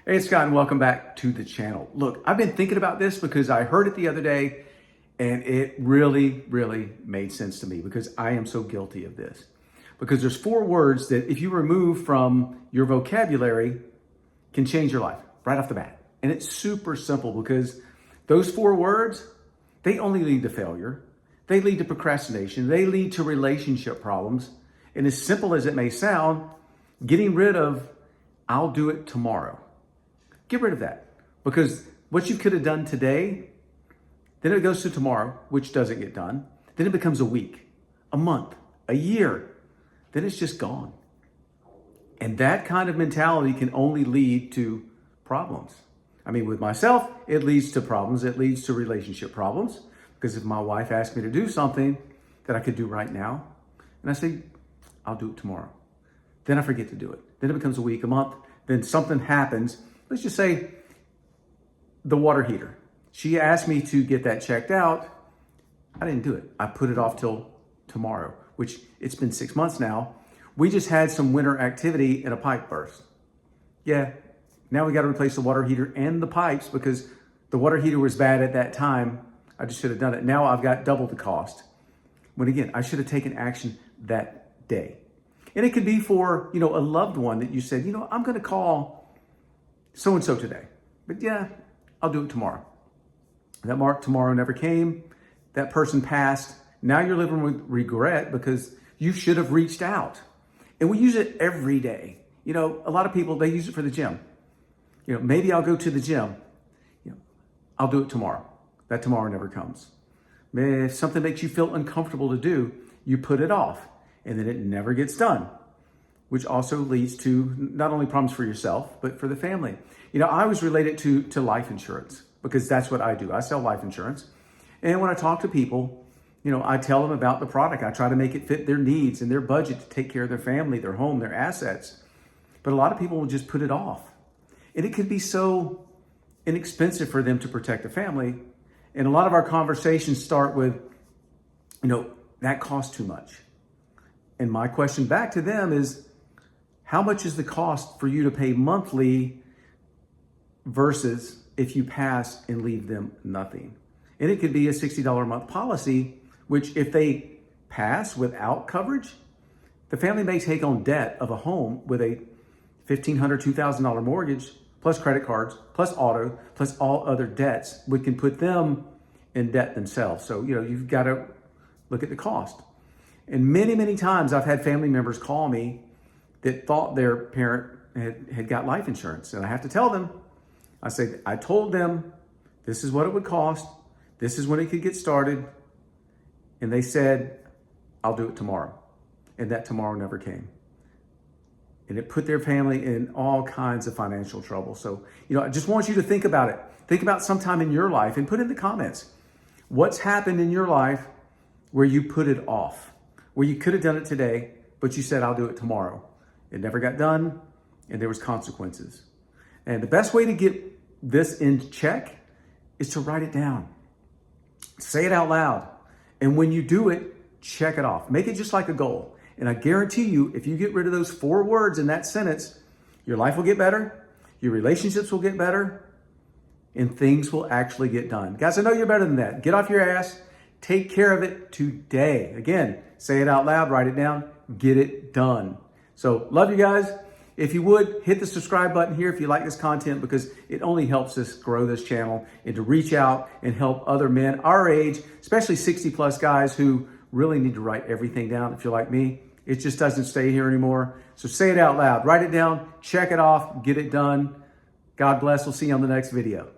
Hey, it's Scott, and welcome back to the channel. Look, I've been thinking about this because I heard it the other day, and it really made sense to me because I am so guilty of this. Because there's 4 words that if you remove from your vocabulary can change your life right off the bat. And it's super simple because those 4 words, they only lead to failure. They lead to procrastination. They lead to relationship problems. And as simple as it may sound, getting rid of, I'll do it tomorrow. Get rid of that, because what you could have done today, then it goes to tomorrow, which doesn't get done. Then it becomes a week, a month, a year. Then it's just gone. And that kind of mentality can only lead to problems. I mean, with myself, it leads to problems. It leads to relationship problems, because if my wife asked me to do something that I could do right now, and I say, I'll do it tomorrow. Then I forget to do it. Then it becomes a week, a month. Then something happens. Let's just say the water heater. She asked me to get that checked out. I didn't do it. I put it off till tomorrow, which it's been 6 months now. We just had some winter activity and a pipe burst. Yeah, now we got to replace the water heater and the pipes because the water heater was bad at that time. I just should have done it. Now I've got double the cost. When again, I should have taken action that day. And it could be for, a loved one that you said, I'm going to call so-and-so today. But yeah, I'll do it tomorrow. That tomorrow never came. That person passed. Now you're living with regret because you should have reached out. And we use it every day. A lot of people, they use it for the gym. Maybe I'll go to the gym. I'll do it tomorrow. That tomorrow never comes. If something makes you feel uncomfortable to do, you put it off. And then it never gets done, which also leads to not only problems for yourself, but for the family. I always relate it to life insurance because that's what I do. I sell life insurance. And when I talk to people, I tell them about the product. I try to make it fit their needs and their budget to take care of their family, their home, their assets. But a lot of people will just put it off. And it could be so inexpensive for them to protect the family. And a lot of our conversations start with, that costs too much. And my question back to them is, how much is the cost for you to pay monthly versus if you pass and leave them nothing? And it could be a $60 a month policy, which if they pass without coverage, the family may take on debt of a home with a $1,500, $2,000 mortgage, plus credit cards, plus auto, plus all other debts, which can put them in debt themselves. So, you've got to look at the cost. And many times I've had family members call me that thought their parent had got life insurance. And I have to tell them, I told them this is what it would cost. This is when it could get started. And they said, I'll do it tomorrow. And that tomorrow never came. And it put their family in all kinds of financial trouble. So, I just want you to think about it. Think about sometime in your life and put in the comments, what's happened in your life where you put it off? Where you could have done it today, but you said, I'll do it tomorrow. It never got done, and there was consequences. And the best way to get this in check is to write it down. Say it out loud. And when you do it, check it off. Make it just like a goal. And I guarantee you, if you get rid of those 4 words in that sentence, your life will get better, your relationships will get better, and things will actually get done. Guys, I know you're better than that. Get off your ass. Take care of it today. Again, say it out loud, write it down, get it done. So love you guys. If you would, hit the subscribe button here if you like this content because it only helps us grow this channel and to reach out and help other men our age, especially 60 plus guys who really need to write everything down. If you're like me, it just doesn't stay here anymore. So say it out loud, write it down, check it off, get it done. God bless. We'll see you on the next video.